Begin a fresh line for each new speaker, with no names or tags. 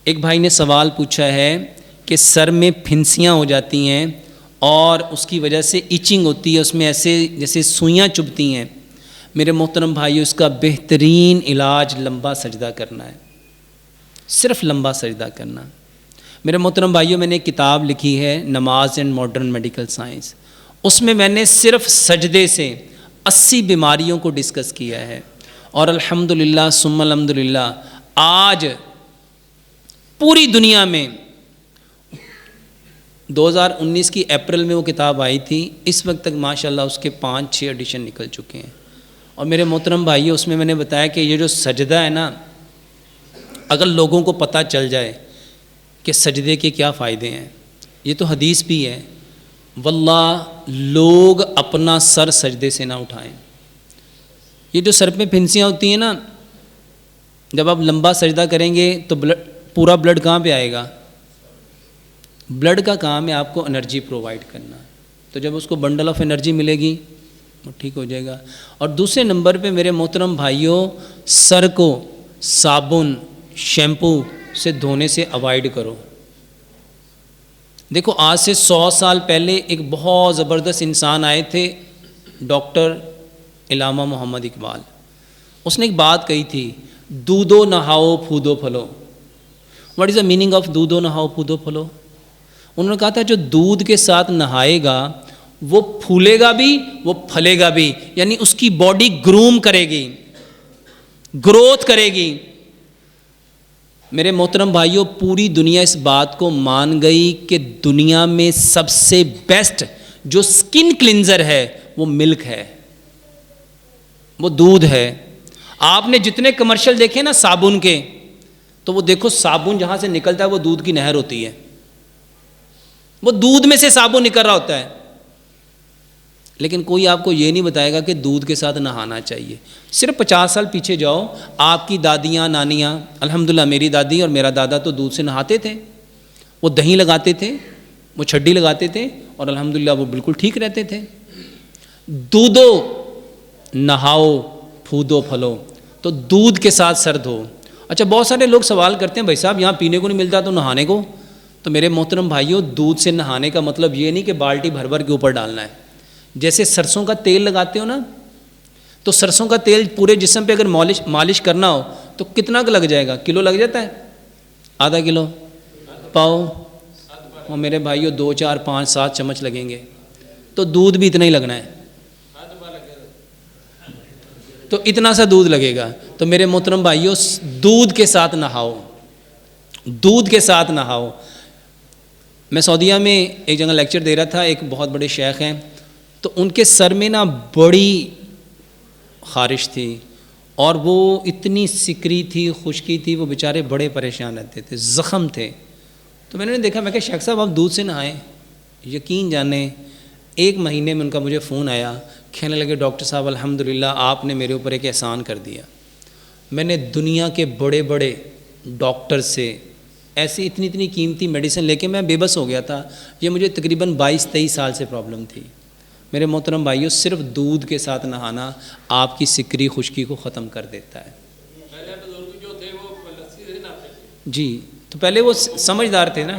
ایک بھائی نے سوال پوچھا ہے کہ سر میں پھنسیاں ہو جاتی ہیں اور اس کی وجہ سے ایچنگ ہوتی ہے، اس میں ایسے جیسے سوئیاں چبھتی ہیں۔ میرے محترم بھائیو، اس کا بہترین علاج لمبا سجدہ کرنا ہے، صرف لمبا سجدہ کرنا۔ میرے محترم بھائیو، میں نے ایک کتاب لکھی ہے نماز اینڈ ماڈرن میڈیکل سائنس، اس میں نے صرف سجدے سے 80 بیماریوں کو ڈسکس کیا ہے، اور الحمدللہ ثم الحمدللہ آج پوری دنیا میں 2019 کی اپریل میں وہ کتاب آئی تھی، اس وقت تک ماشاءاللہ اس کے 5-6 ایڈیشن نکل چکے ہیں۔ اور میرے محترم بھائیو، اس میں نے بتایا کہ یہ جو سجدہ ہے نا، اگر لوگوں کو پتہ چل جائے کہ سجدے کے کیا فائدے ہیں، یہ تو حدیث بھی ہے، واللہ لوگ اپنا سر سجدے سے نہ اٹھائیں۔ یہ جو سر پہ پھنسیاں ہوتی ہیں نا، جب آپ لمبا سجدہ کریں گے تو پورا بلڈ کہاں پہ آئے گا؟ بلڈ کا کام ہے آپ کو انرجی پرووائڈ کرنا، تو جب اس کو بنڈل آف انرجی ملے گی وہ ٹھیک ہو جائے گا۔ اور دوسرے نمبر پہ میرے محترم بھائیوں، سر کو صابن شیمپو سے دھونے سے اوائڈ کرو۔ دیکھو، آج سے 100 سال پہلے ایک بہت زبردست انسان آئے تھے، ڈاکٹر علامہ محمد اقبال۔ اس نے ایک بات کہی تھی، دودھو نہاؤ پھودو پھلو۔ What is the meaning of دودھو نہاؤ پھودو پھلو؟ انہوں نے کہا تھا جو دودھ کے ساتھ نہائے گا وہ پھولے گا بھی، وہ پھلے گا بھی، یعنی اس کی باڈی گروم کرے گی، گروتھ کرے گی۔ میرے محترم بھائیوں، پوری دنیا اس بات کو مان گئی کہ دنیا میں سب سے بیسٹ جو سکن کلینزر ہے وہ ملک ہے، وہ دودھ ہے۔ آپ نے جتنے کمرشل دیکھے نا صابن کے، تو وہ دیکھو صابن جہاں سے نکلتا ہے وہ دودھ کی نہر ہوتی ہے، وہ دودھ میں سے صابن نکل رہا ہوتا ہے، لیکن کوئی آپ کو یہ نہیں بتائے گا کہ دودھ کے ساتھ نہانا چاہیے۔ صرف 50 سال پیچھے جاؤ، آپ کی دادیاں نانیاں، الحمدللہ میری دادی اور میرا دادا تو دودھ سے نہاتے تھے، وہ دہی لگاتے تھے، وہ چھڈی لگاتے تھے، اور الحمدللہ وہ بالکل ٹھیک رہتے تھے۔ دودھو نہاؤ پھودو پھلو، تو دودھ کے ساتھ سر دھو۔ اچھا، بہت سارے لوگ سوال کرتے ہیں، بھائی صاحب یہاں پینے کو نہیں ملتا تو نہانے کو؟ تو میرے محترم بھائیوں، دودھ سے نہانے کا مطلب یہ نہیں کہ بالٹی بھر بھر کے اوپر ڈالنا ہے۔ جیسے سرسوں کا تیل لگاتے ہو نا، تو سرسوں کا تیل پورے جسم پہ اگر مالش کرنا ہو تو کتنا لگ جائے گا؟ کلو لگ جاتا ہے؟ آدھا کلو؟ پاؤ؟ اور میرے بھائیوں 2 4 5 7 چمچ لگیں گے، تو دودھ بھی اتنا ہی لگنا ہے، تو اتنا سا دودھ لگے گا۔ تو میرے محترم بھائیوں، دودھ کے ساتھ نہاؤ، دودھ کے ساتھ نہاؤ۔ میں سعودیہ میں ایک جگہ لیکچر دے رہا تھا، ایک بہت بڑے شیخ ہیں، تو ان کے سر میں نا بڑی خارش تھی، اور وہ اتنی سکری تھی، خشکی تھی، وہ بیچارے بڑے پریشان رہتے تھے، زخم تھے۔ تو میں نے دیکھا، میں کہا شیخ صاحب آپ دودھ سے نہائیں؟ یقین جانیں 1 مہینے میں ان کا مجھے فون آیا، کہنے لگے ڈاکٹر صاحب الحمدللہ آپ نے میرے اوپر ایک احسان کر دیا۔ میں نے دنیا کے بڑے بڑے ڈاکٹر سے ایسی اتنی قیمتی میڈیسن لے کے میں بے بس ہو گیا تھا۔ یہ مجھے تقریباً 22-23 سال سے پرابلم تھی۔ میرے محترم بھائیوں، صرف دودھ کے ساتھ نہانا آپ کی سکری خشکی کو ختم کر دیتا ہے۔
پہلے بزرگ جو تھے وہ لسی سے نہاتے تھے۔
جی، تو پہلے وہ سمجھدار تھے نا۔